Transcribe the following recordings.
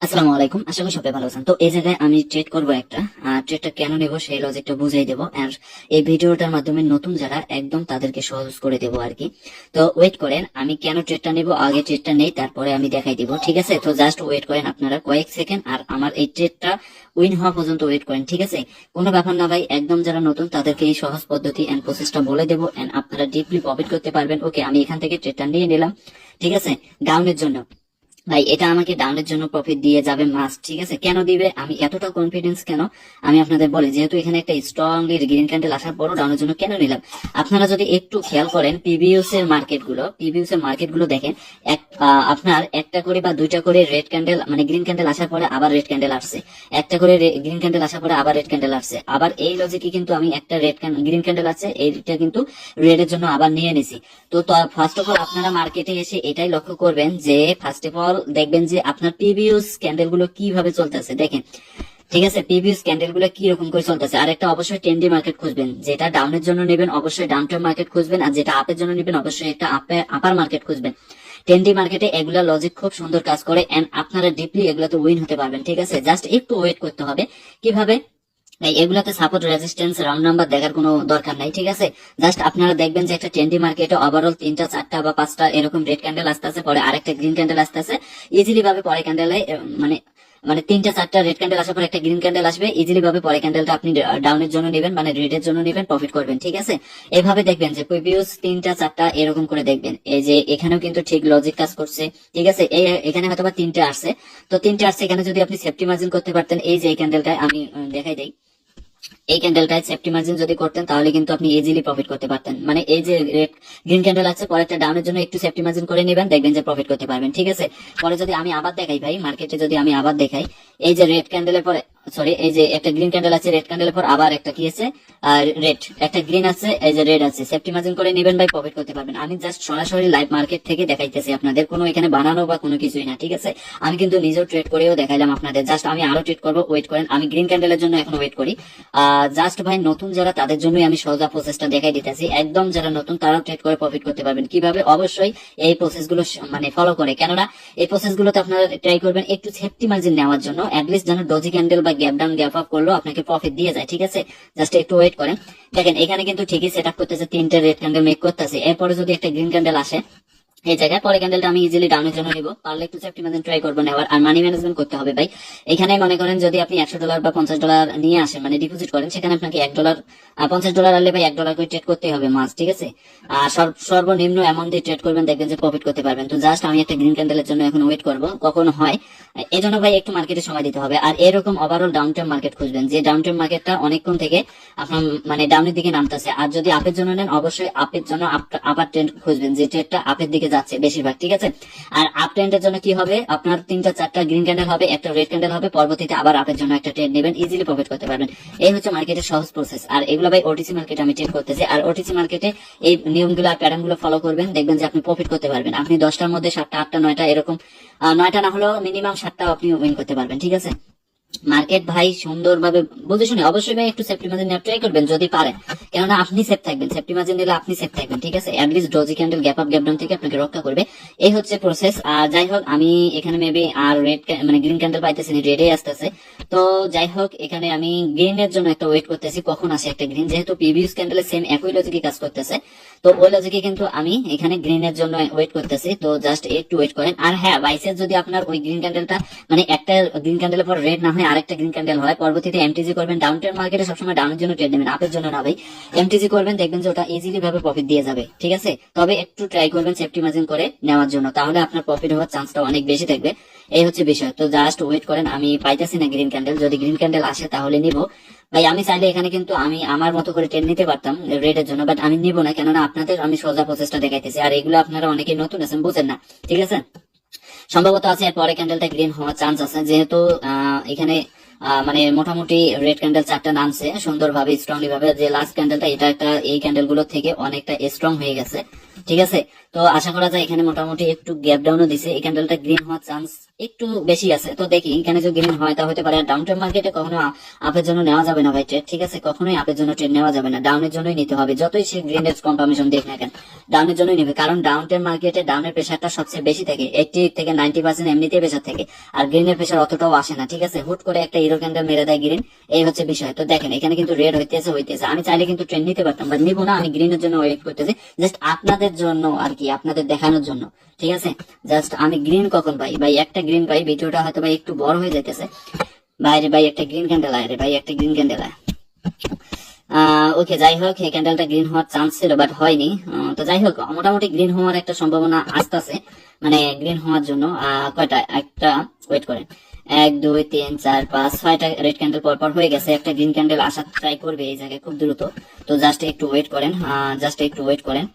আসসালামু আলাইকুম, আশা করি সবাই ভালো আছেন। তো এই জায়গায় আমি ট্রেড করব একটা ট্রেডটা কেন নেব সেই লজিকটা বুঝাই দেবো, আর এই ভিডিওটার মাধ্যমে নতুন যারা একদম তাদেরকে সহজ করে দেবো আর কি। তো ওয়েট করেন, আমি কেন ট্রেডটা নেব আগে ট্রেডটা নেই, তারপরে আমি দেখাই দিব, ঠিক আছে? তো জাস্ট ওয়েট করেন আপনারা কয়েক সেকেন্ড, আর আমার এই ট্রেডটা উইন হওয়া পর্যন্ত ওয়েট করেন, ঠিক আছে? কোনো ব্যাপার না ভাই, একদম যারা নতুন তাদেরকে এই সহজ পদ্ধতি এন্ড প্রসেসটা বলে দেবো, এন্ড আপনারা ডিপলি প্রফিট করতে পারবেন। ওকে, আমি এখান থেকে ট্রেডটা নিয়ে নিলাম, ঠিক আছে? ডাউনের জন্য ভাই, এটা আমাকে ডাউনের জন্য প্রফিট দিয়ে যাবে মাস্ট, ঠিক আছে? কেন দিবে, আমি এতটা কনফিডেন্স কেন, আমি আপনাদের বলি। যেহেতু এখানে একটা স্ট্রংলি গ্রিন ক্যান্ডেল আসার পরও ডাউনের জন্য কেন নিলাম, আপনারা যদি একটু খেয়াল করেন পিভিউস এর মার্কেট গুলো দেখেন, আপনার একটা করে বা দুইটা করে রেড ক্যান্ডেল মানে গ্রিন ক্যান্ডেল আসার পরে আবার রেড ক্যান্ডেল আসছে, একটা করে গ্রিন ক্যান্ডেল আসার পরে আবার রেড ক্যান্ডেল আসছে। আবার এই লজিকে কিন্তু আমি একটা গ্রিন ক্যান্ডেল আছে, এইটা কিন্তু রেড এর জন্য আবার নিয়ে নিছি। তো ফার্স্ট অফ অল আপনারা মার্কেটে এসে এটাই লক্ষ্য করবেন যে ফার্স্ট অফ অল দেখবেন যে আপনার প্রিভিয়াস ক্যান্ডেল গুলো কিভাবে চলতেছে দেখেন, ঠিক আছে? প্রিভিয়াস ক্যান্ডেল গুলো কি রকম করে চলতেছে। আর একটা অবশ্যই টেন্ডি মার্কেট খুঁজবেন, যেটা ডাউনের জন্য নেবেন অবশ্যই ডাউন টার্ম মার্কেট খুঁজবেন, আর যেটা আপের জন্য নেবেন অবশ্যই একটা আপার মার্কেট খুঁজবেন। টেন্ডি মার্কেটে এগুলা লজিক খুব সুন্দর কাজ করে, এন্ড আপনারা ডিপলি এগুলাতে উইন হতে পারবেন, ঠিক আছে? জাস্ট একটু ওয়েট করতে হবে। কিভাবে ভাই, এগুলাতে সাপোর্ট রেজিস্ট্যান্স রাউন্ড নাম্বার দেখার কোনো দরকার নাই, ঠিক আছে? জাস্ট আপনারা দেখবেন যে একটা ট্রেন্ডি মার্কেটে ওভারঅল 3টা 4টা বা 5টা এরকম রেড ক্যান্ডেল আসতেছে, পরে আরেকটা গ্রিন ক্যান্ডেল আসতেছে। ইজিলি ভাবে পরে ক্যান্ডেলে মানে মানে 3টা 4টা রেড ক্যান্ডেল আসার পর একটা গ্রিন ক্যান্ডেল আসবে, ইজিলি ভাবে পরে ক্যান্ডেলটা আপনি ডাউনের জন্য নেবেন, মানে রেডের জন্য নেবেন, প্রফিট করবেন, ঠিক আছে? এভাবে দেখবেন যে প্রিভিয়াস 3টা 4টা এরকম করে দেখবেন। এই যে এখানেও কিন্তু ঠিক লজিক কাজ করছে, ঠিক আছে? এখানে হয়তো বা 3টে আসছে, তো 3টে আসছে, এখানে যদি আপনি সেফটি মার্জিন করতে পারতেন, এই যে এই ক্যান্ডেলটা আমি দেখাই দেই, এই ক্যান্ডেলটায় সেফটি মার্জিন যদি করতেন তাহলে কিন্তু আপনি ইজিলি প্রফিট করতে পারতেন। মানে এই যে রেড গ্রিন ক্যান্ডেল আছে, পরেরটা ডাউনের জন্য একটু সেফটি মার্জিন করে নেবেন, দেখবেন যে প্রফিট করতে পারবেন, ঠিক আছে? পরে যদি আমি আবার দেখাই ভাই, মার্কেটে যদি আমি আবার দেখাই, এই যে রেড ক্যান্ডেলের পরে সরি এই যে একটা গ্রিন ক্যান্ডেল আছে, রেড ক্যান্ডেলের পর আবার একটা কি আছে, আর রেড একটা গ্রিন আছে, এই যে রেড আছে, সেফটি মার্জিন করে নেবেন ভাই, প্রফিট করতে পারবেন। আমি জাস্ট সরাসরি লাইভ মার্কেট থেকে দেখাইতেছি আপনাদের, কোনো এখানে বানানো বা কোনো কিছুই না, ঠিক আছে? আমি কিন্তু নিজেও ট্রেড করেও দেখাইলাম আপনাদের। জাস্ট আমি আরো ট্রেড করবো, ওয়েট করেন। আমি গ্রিন ক্যান্ডেলের জন্য এখন ওয়েট করি। জাস্ট ভাই, নতুন যারা তাদের জন্যই আমি সোজা প্রসেসটা দেখাই দিতেছি। একদম যারা নতুন তারাও ট্রেড করে প্রফিট করতে পারবেন। কিভাবে, অবশ্যই এই প্রসেস গুলো মানে ফলো করে, কেননা এই প্রসেস গুলোতে আপনারা ট্রাই করবেন একটু সেফটি মার্জিন নেওয়ার জন্য, অ্যাটলিস্ট যেন ডজি ক্যান্ডেল বা গ্যাপ ডাউন গ্যাপ আপ করলেও আপনাকে প্রফিট দিয়ে যায়, ঠিক আছে? জাস্ট একটু ওয়েট করেন। দেখেন এখানে কিন্তু ঠিকই সেট আপ করতেছে, 3টে রেড ক্যান্ডেল মেক করতেছে, এরপরে যদি একটা গ্রিন ক্যান্ডেল আসে এই জায়গায়, পরে ক্যান্ডেলটা আমি ইজিলি ডাউনের জন্য নিব, পারলে একটু সেফটি মার্জিন ট্রাই করবো নেওয়ার। আর মানি ম্যানেজমেন্ট করতে হবে ভাই। এখানে মনে করেন যদি আপনি $100 বা $50 নিয়ে আসেন, মানে ডিপোজিট করেন, সেখানে আপনাকে $1 $50 আনলে ভাই $1 করে ট্রেড করতে হবে মাস, ঠিক আছে? আর সর্বনিম্ন অ্যামাউন্ট দিয়ে ট্রেড করবেন, দেখবেন যে প্রফিট করতে পারবেন। তো জাস্ট আমি একটা গ্রিন ক্যান্ডেলের জন্য এখন ওয়েট করবো কখন হয়, এই জন্য ভাই একটু মার্কেটে সময় দিতে হবে। আর এরকম ওভারঅল ডাউন টার্ম মার্কেট খুঁজবেন, যে ডাউন টার্ম মার্কেটটা অনেকক্ষণ থেকে আপনার মানে ডাউনের দিকে নামতেছে। আর যদি আপের জন্য নেন, অবশ্যই আপের জন্য আপার ট্রেন্ড খুঁজবেন, যে ট্রেডটা আপের দিকে যাচ্ছে বেশিরভাগ, ঠিক আছে? আর আপ ট্রেন্ডের জন্য কি হবে, আপনার 3টা 4টা গ্রিন ক্যান্ডেল হবে, একটা রেড ক্যান্ডেল হবে, পরবর্তীতে আবার আপের জন্য একটা ট্রেড নেবেন, ইজিলি প্রফিট করতে পারবেন। এই হচ্ছে মার্কেটের সহজ প্রসেস। আর এগুলো ভাই ওটিসি মার্কেটে আমি ট্রেড করতেছি, আর ওটিসি মার্কেটে এই নিয়মগুলো আর প্যাটার্ন গুলো ফলো করবেন, দেখবেন যে আপনি প্রফিট করতে পারবেন। আপনি 10টার মধ্যে 7টা 8টা 9টা এরকম, 9টা না হলেও মিনিমাম 7টা আপনি উইন করতে পারবেন, ঠিক আছে? মার্কেট ভাই সুন্দরভাবে বুঝে শুনে অবশ্যই ভাই একটু সেফটি মার্জিন নেওয়ার ট্রাই করবেন যদি পারেন, কেননা আপনি সেফ থাকবেন, সেফটি মার্জিন নিলে আপনি সেফ থাকবেন, ঠিক আছে? At least doji candle gap up gap down থেকে আপনাকে রক্ষা করবে। এই হচ্ছে প্রসেস। আর যাই হোক, আমি এখানে মেবি আর রেড মানে গ্রিন ক্যান্ডেল পাইতেছি না, রেডে আসতেছে। তো যাই হোক, এখানে আমি গ্রিনের জন্য একটা ওয়েট করতেছি, কখন আসে একটা গ্রিন, যেহেতু প্রিভিয়াস ক্যান্ডেলের সেম একই লজিকে কাজ করতেছে, তো ওই লজিকে কিন্তু আমি এখানে গ্রিনের জন্য ওয়েট করতেছি। তো জাস্ট একটু ওয়েট করেন। আর হ্যাঁ, বাইসের যদি আপনার ওই গ্রিন ক্যান্ডেলটা মানে একটা গ্রিন ক্যান্ডেলের পর রেড না হয় আরেকটা গ্রিন ক্যান্ডেল হয়, পরবর্তীতে এমটিজি করবেন। ডাউন টার্ম মার্কেটে সবসময় ডাউনের জন্য ট্রেড নেবেন, আপের জন্য না ভাই। এমটিজি করবেন, দেখবেন যে ওটা ইজিলি ভাবে প্রফিট দিয়ে যাবে, ঠিক আছে? তবে একটু ট্রাই করবেন সেফটি মার্জিন করে নেওয়ার জন্য, তাহলে আপনার প্রফিট হওয়ার চান্সটা অনেক বেশি থাকবে। এই হচ্ছে বিষয়। তো জাস্ট ওয়েট করেন, আমি পাইতেছি না গ্রিন ক্যান্ডেল, যদি গ্রিন ক্যান্ডেল আসে তাহলে নিব ভাই। আমি চাইলে এখানে কিন্তু আমি আমার মতো করে ট্রেড নিতে পারতাম রেডের জন্য, বাট আমি নিব না, কেননা আপনাদের আমি সোজা প্রসেসটা দেখাইতেছি, আর এগুলো আপনারা অনেকে নতুন আছেন, বুঝেন না, ঠিক আছে? সম্ভবত আছে পরে ক্যান্ডেলটা গ্রিন হওয়ার চান্স আছে, যেহেতু এখানে মানে মোটামুটি রেড ক্যান্ডেল 4টা নামছে সুন্দরভাবে, স্ট্রংলি ভাবে। যে লাস্ট ক্যান্ডেলটা, এটা একটা এই ক্যান্ডেল গুলো থেকে অনেকটা স্ট্রং হয়ে গেছে, ঠিক আছে? তো আশা করা যায় এখানে মোটামুটি একটু গ্যাপ ডাউনও দিছে, এই ক্যান্ডেলটা গ্রিন হওয়ার চান্স একটু বেশি আছে। তো দেখি এখানে যদি গ্রিন হয় তা হতে পারে। ডাউন ট্রেড মার্কেটে কখনো আপের জন্য নেওয়া যাবে না ভাই ট্রেড, ঠিক আছে? কখনোই আপের জন্য ট্রেড নেওয়া যাবে না, ডাউনের জন্যই নিতে হবে। যতই সে গ্রিনের কনফার্মেশন দেখ না কেন, ডাউনের জন্যই নেবে। কারণ ডাউন ট্রেড মার্কেটে ডাউনের প্রেশারটা সবচেয়ে বেশি থাকে, 80 থেকে 90% এমনিতেই প্রেশার থাকে, আর গ্রিনের প্রেশার অতটাও আসে না, ঠিক আছে? হুট করে একটা ইউরো ক্যান্ডেল মেরে দেয় গ্রিন, এই হচ্ছে বিষয়। তো দেখেন এখানে কিন্তু রেড হইতেছে। আমি চাইলে কিন্তু ট্রেড নিতে পারতাম, বাট নিবো না। আমি গ্রিনের জন্য ওয়েট করতেছি, জাস্ট আপনাদের জন্য আর কি, আপনাদের দেখানোর জন্য, ঠিক আছে? জাস্ট আমি গ্রিন কখন পাই ভাই, একটা গ্রিন পাই, ভিডিওটা হয়তো ভাই একটু বড় হয়ে যাইতেছে বাইরে ভাই, একটা গ্রিন ক্যান্ডেল আয় রে ভাই, একটা গ্রিন ক্যান্ডেল আয়। ওকে, যাই হোক, এই ক্যান্ডেলটা গ্রিন হওয়ার চান্স ছিল বাট হয়নি। তো যাই হোক, মোটামুটি গ্রিন হওয়ার একটা সম্ভাবনা আসতেছে, মানে গ্রিন হওয়ার জন্য কয়টা, একটা ওয়েট করেন, 1 2 3 4 5 6টা রেড ক্যান্ডেল পর পর হয়ে গেছে, একটা গ্রিন ক্যান্ডেল আসার ট্রাই করবে এই জায়গায় খুব দ্রুত। তো জাস্ট একটু ওয়েট করেন,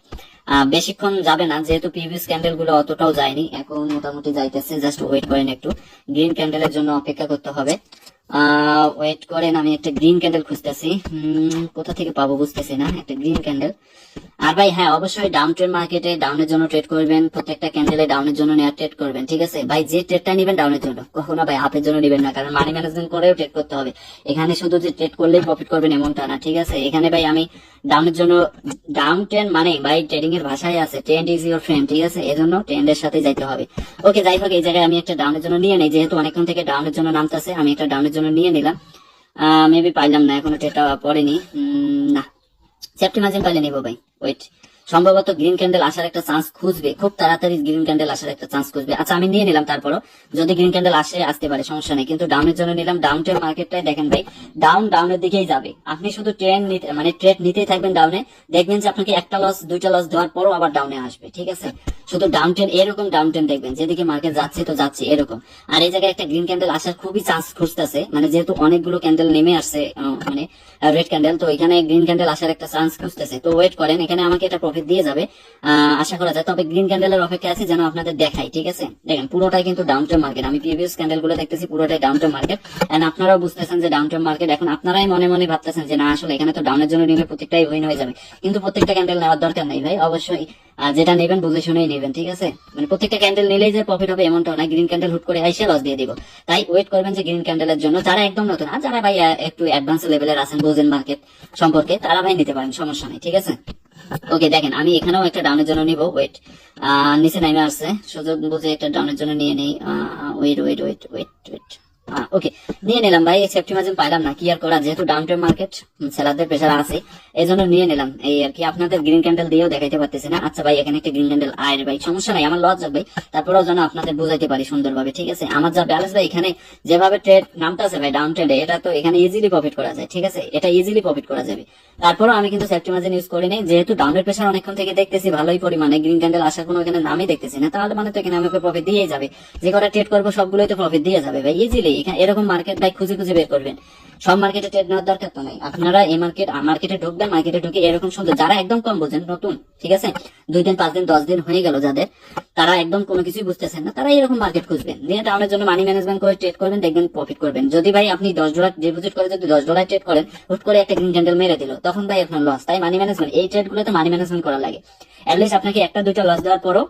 বেশিক্ষণ যাবে না, যেহেতু প্রিভিয়াস ক্যান্ডেল গুলো অতটাও যায়নি, এখন মোটামুটি যাইতেছে। জাস্ট ওয়েট করেন একটু, গ্রিন ক্যান্ডেলের জন্য অপেক্ষা করতে হবে। ওয়েট করেন, আমি একটা গ্রিন ক্যান্ডেল খুঁজতেছি, কোথা থেকে পাবো বুঝতেছি না, একটা গ্রিন ক্যান্ডেল। আর ভাই হ্যাঁ, অবশ্যই ডাউন ট্রেড মার্কেটে ডাউনের জন্য ট্রেড করবেন, প্রত্যেকটা ক্যান্ডেলে ডাউনের জন্য নেওয়ার ট্রেড করবেন, ঠিক আছে ভাই? যে ট্রেডটা নেবেন ডাউনের জন্য, কখনো ভাই আপের জন্য নেবেন না, কারণ মানি ম্যানেজমেন্ট করেও ট্রেড করতে হবে। এখানে শুধু যে ট্রেড করলেই প্রফিট করবেন এমনটা না, ঠিক আছে? এখানে ভাই আমি ডাউনের জন্য, ডাউন ট্রেন্ড মানে ভাই ট্রেডিং এর ভাষায় আছে ট্রেন্ড ইজ ইউর ফ্রেন্ড, ঠিক আছে? এজন্য ট্রেন্ডের সাথে যাইতে হবে। ওকে, যাই হোক, এই জায়গায় আমি একটা ডাউনের জন্য নিয়ে নেই, যেহেতু অনেকক্ষণ থেকে ডাউনের জন্য নামতেছে, আমি একটা ডাউনের জন্য নিয়ে নিলাম। মেবি পাইলাম না, এখনো ট্রেডটা পড়েনি, না, সেফটি মার্জিন পাইলে নিবো ভাই। ওয়েট, সম্ভবত গ্রিন ক্যান্ডেল আসার একটা চান্স খুঁজবে, খুব তাড়াতাড়ি গ্রিন ক্যান্ডেল আসার একটা চান্স খুঁজবে। আচ্ছা, আমি নিয়ে নিলাম, তারপরও যদি গ্রিন ক্যান্ডেল আসতে পারে সমস্যা নেই, কিন্তু ডাউনের জন্য নিলাম। ডাউন ট্রেড মার্কেটটাই দেখেন ভাই, ডাউনের দিকেই যাবে। আপনি শুধু ট্রেড নিতেই থাকবেন ডাউনে, দেখবেন যে আপনাকে একটা লস দুইটা লস দেওয়ার পরও আবার ডাউনে আসবে, ঠিক আছে? শুধু ডাউন ট্রেন্ড, এরকম ডাউন ট্রেন্ড দেখবেন, যেদিকে মার্কেট যাচ্ছে তো যাচ্ছে এরকম। আর এই জায়গায় একটা গ্রিন ক্যান্ডেল আসার খুবই চান্স খুঁজতেছে, মানে যেহেতু অনেকগুলো ক্যান্ডেল নেমে আসছে, মানে রেড ক্যান্ডেল, তো এখানে গ্রিন ক্যান্ডেল আসার একটা চান্স খুঁজতেছে। তো ওয়েট করেন, এখানে আমাকে একটা প্রফিট দিয়ে যাবে আশা করা যায়। তবে গ্রিন ক্যান্ডেলের অপেক্ষা আছে, যেন আপনাদের দেখাই, ঠিক আছে? দেখেন পুরোটাই কিন্তু ডাউন ট্রেন্ড মার্কেট, আমি প্রিভিয়াস ক্যান্ডেল গুলো দেখতেছি, পুরোটাই ডাউন ট্রেন্ড মার্কেট। এন্ড আপনারাও বুঝতেছেন যে ডাউন ট্রেন্ড মার্কেট। এখন আপনারাই মনে মনে ভাবতেছেন যে না, আসলে এখানে তো ডাউনের জন্য নিলে প্রত্যেকটাই উইন হয়ে যাবে, কিন্তু প্রত্যেকটা ক্যান্ডেল নেওয়ার দরকার নেই ভাই। অবশ্যই যেটা নেবেন বুঝে শুনেই নেবেন, ঠিক আছে? মানে প্রত্যেকটা ক্যান্ডেল নিলেই যে প্রফিট হবে এমনটা না, গ্রিন ক্যান্ডেল হুট করে আইসে লস দিয়ে দিব। তাই ওয়েট করবেন যে গ্রিন ক্যান্ডেলের জন্য, যারা একদম নতুন, আর যারা ভাই একটু অ্যাডভান্স লেভেলের আছেন, বুঝেন মার্কেট সম্পর্কে, তারা ভাই নিতে পারেন, সমস্যা নেই, ঠিক আছে? ওকে, দেখেন আমি এখানেও একটা ডাউনের জন্য নিব। ওয়েট, নিচে নামে আসছে, সুযোগ বুঝে একটা ডাউনের জন্য নিয়ে নেই। Wait wait wait wait wait okay, নিয়ে নিলাম ভাই। সেফটি মার্জিন পাইলাম না, কি আর করা, যেহেতু ডাউন ট্রেড মার্কেট, সেলারদের প্রেশার আছে, এই জন্য নিয়ে নিলাম। এই আর কি, আপনাদের গ্রিন ক্যান্ডেল দিয়েও দেখাইতে পারতেছি না। আচ্ছা ভাই, এখানে একটা গ্রিন ক্যান্ডেল আয় ভাই, সমস্যা নাই, আমার লস যাক ভাই, তারপরেও যেন আপনাদের বুঝাইতে পারি সুন্দরভাবে, ঠিক আছে? আমার যা ব্যালেন্স ভাই, এখানে যেভাবে ট্রেড নামটা আছে ভাই ডাউন ট্রেডে, এটা তো এখানে ইজিলি প্রফিট করা যায়, ঠিক আছে? এটা ইজিলি প্রফিট করা যাবে। তারপরও আমি কিন্তু সেফটি মার্জিন ইউজ করি নাই, যেহেতু ডাউনের প্রেশার অনেকক্ষণ থেকে দেখতেছি ভালোই পরিমাণে, গ্রিন ক্যান্ডেল আসার কোনো এখানে নামই দেখতেছি না, তাহলে মানে তো এখানে আমাকে প্রফিট দিয়েই যাবে। যে কটা ট্রেড করবো সবগুলোই তো প্রফিট দিয়ে যাবে ভাই ইজিলি। এরকম মার্কেট ভাই খুঁজে খুঁজে বের করবেন, সব মার্কেটে ট্রেড নেওয়ার দরকার তো নাই। আপনারা এই মার্কেটে ঢুকবেন, মার্কেটে ঢুকে এরকম সুন্দর, যারা একদম কম বোঝেন, নতুন, ঠিক আছে, 2 দিন 5 দিন 10 দিন হয়ে গেল যাদের, তারা একদম কোনো কিছুই বুঝতেছেন না, তারা এরকম মার্কেট খুঁজবেন, দিয়ে ডাউনের জন্য মানি ম্যানেজমেন্ট করে ট্রেড করবেন, দেখবেন প্রফিট করবেন। যদি ভাই আপনি $10 ডিপোজিট করে যদি $10 ট্রেড করেন, হুট করে একটা গ্রিন ক্যান্ডেল মেরে দিল, তখন ভাই আপনার লস। তাই মানি ম্যানেজমেন্ট, এই ট্রেড গুলোতে মানি ম্যানেজমেন্ট করা লাগে। অ্যাটলিস্ট আপনাকে একটা দুইটা লস দেওয়ার পরও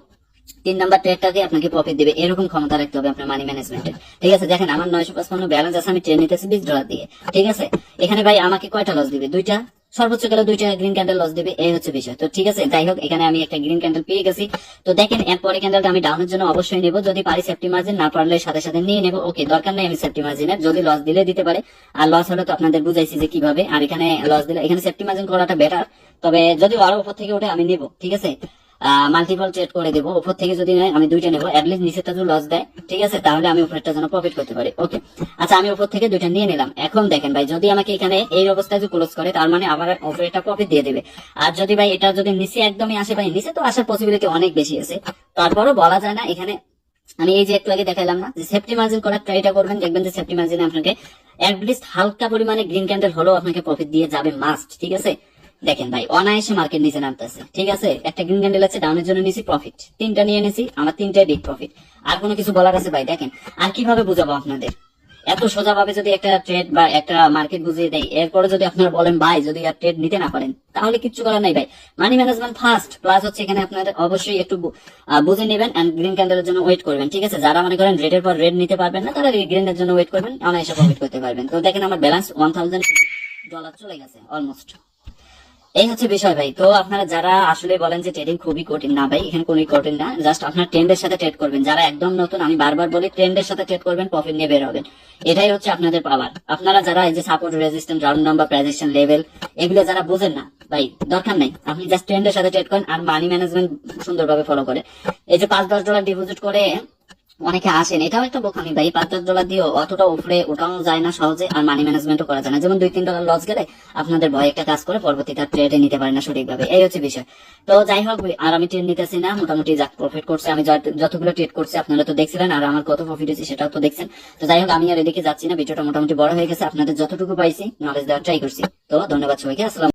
3 নাম্বার ট্রেডটাকে আপনাকে প্রফিট দিবে, এরকম ক্ষমতা রাখতে হবে আপনার মানি ম্যানেজমেন্টে, ঠিক আছে? দেখেন আমার 955 ব্যালেন্স আছে, আমি ট্রেড নিতেছি $20 দিয়ে, ঠিক আছে? এখানে ভাই আমাকে কয়টা লস দিবে? 2টা, সর্বোচ্চ গেলে 2টা গ্রিন ক্যান্ডেল লস দিবে, এই হচ্ছে বিষয়। তো ঠিক আছে, যাই হোক, এখানে আমি একটা গ্রিন ক্যান্ডেল পেয়ে গেছি। তো দেখেন এরপরে ক্যান্ডেলটা আমি ডাউনের জন্য অবশ্যই নেব, যদি পারি সেফটি মার্জিন, না পারলে সাথে সাথে নিয়ে নেব। ওকে, দরকার নেই আমি সেফটি মার্জিনের, যদি লস দিলে দিতে পারে, আর লস হলে তো আপনাদের বুঝাইছি যে কিভাবে। আর এখানে লস দিলে এখানে সেফটি মার্জিন করাটা বেটার, তবে যদি আরো উপর থেকে ওঠে আমি নেব, ঠিক আছে? মাল্টিপল ট্রেড করে দেবো, উপর থেকে যদি নেয় আমি 2টা নেবো, অ্যাটলিস্ট নিচেরটা যদি লস দেয়, ঠিক আছে, তাহলে আমি উপরেরটা যেন প্রফিট করতে পারি। ওকে, আচ্ছা, আমি উপর থেকে 2টা নিয়ে নিলাম। এখন দেখেন ভাই, যদি আমাকে এখানে এই অবস্থায় যদি ক্লোজ করে, তার মানে আবার উপরেরটা প্রফিট দিয়ে দেবে। আর যদি ভাই এটা যদি নিচে একদমই আসে, ভাই নিচে তো আসার পসিবিলিটি অনেক বেশি আছে, তারপরও বলা যায় না। এখানে আমি এই যে একটু আগে দেখাইলাম না যে সেফটি মার্জিন করার ট্রাইটা করবেন, দেখবেন যে সেফটি মার্জিনে আপনাকে অ্যাটলিস্ট হালকা পরিমাণে গ্রিন ক্যান্ডেল হলেও আপনাকে প্রফিট দিয়ে যাবে মাস্ট, ঠিক আছে? দেখেন ভাই, অনায়াসে মার্কেট নিচে নামতেছে, ঠিক আছে? একটা গ্রিন ক্যান্ডেল আছে, ডাউনের জন্য নিছি প্রফিট, 3টা নিয়ে নিছি, আমার 3টাই বিগ প্রফিট। আর কোনো কিছু বলার আছে ভাই? দেখেন, আর কিভাবে বুঝাবো আপনাদের? এত সোজা ভাবে যদি একটা ট্রেড বা একটা মার্কেট বুঝিয়ে দেয়, এরপরে যদি আপনারা বলেন ভাই যদি আর ট্রেড নিতে না পারেন, তাহলে কিচ্ছু করার নাই ভাই। মানি ম্যানেজমেন্ট ফার্স্ট, প্লাস হচ্ছে এখানে আপনাদের অবশ্যই একটু বুঝে নেবেন এন্ড গ্রিন ক্যান্ডেলের জন্য ওয়েট করবেন, ঠিক আছে? যারা মনে করেন রেডের পর রেড নিতে পারবেন না, তারা গ্রিনের জন্য ওয়েট করবেন, অনায়াসে প্রফিট করতে পারবেন। তো দেখেন আমার ব্যালেন্স $1000 চলে গেছে অলমোস্ট। এই হচ্ছে বিষয় ভাই। তো আপনারা যারা আসলে বলেন যে ট্রেডিং খুবই কঠিন, না ভাই এখানে কোনো কঠিন না, জাস্ট আপনার ট্রেন্ডের সাথে ট্রেড করবেন। যারা একদম নতুন, আমি বারবার বলি ট্রেন্ডের সাথে ট্রেড করবেন, প্রফিট নিয়ে বের হবেন, এটাই হচ্ছে আপনাদের পাওয়ার। আপনারা যারা এই যে support, resistance, round number, prediction level, এগুলো যারা বোঝেন না ভাই, দরকার নাই, আপনি জাস্ট ট্রেন্ডের সাথে ট্রেড করেন আর মানি ম্যানেজমেন্ট সুন্দরভাবে ফলো করে। এই যে $5-10 ডিপোজিট করে অনেকে আসেন, এটাও একটা বোকামি ভাই। $5-10 দিয়ে অতটা উপরে ওঠানো যায় না সহজে, আর মানি ম্যানেজমেন্টও করা যায় না। যেমন $2-3 লস গেলে আপনাদের ভয় একটা কাজ করে, পরবর্তীতে ট্রেডে নিতে পারে না সঠিকভাবে, এই হচ্ছে বিষয়। তো যাই হোক, আর আমি ট্রেড নিতেছি না, মোটামুটি যাক প্রফিট করছে। আমি যতগুলো ট্রেড করছি আপনারা তো দেখছিলেন, আর আমার কত প্রফিট হয়েছে সেটাও তো দেখছেন। তো যাই হোক, আমি আর এদিকে যাচ্ছি না, ভিডিওটা মোটামুটি বড় হয়ে গেছে, আপনাদের যতটুকু পাইছি নলেজ দেওয়ার ট্রাই করছি। তো ধন্যবাদ সবাইকে, আসসালাম।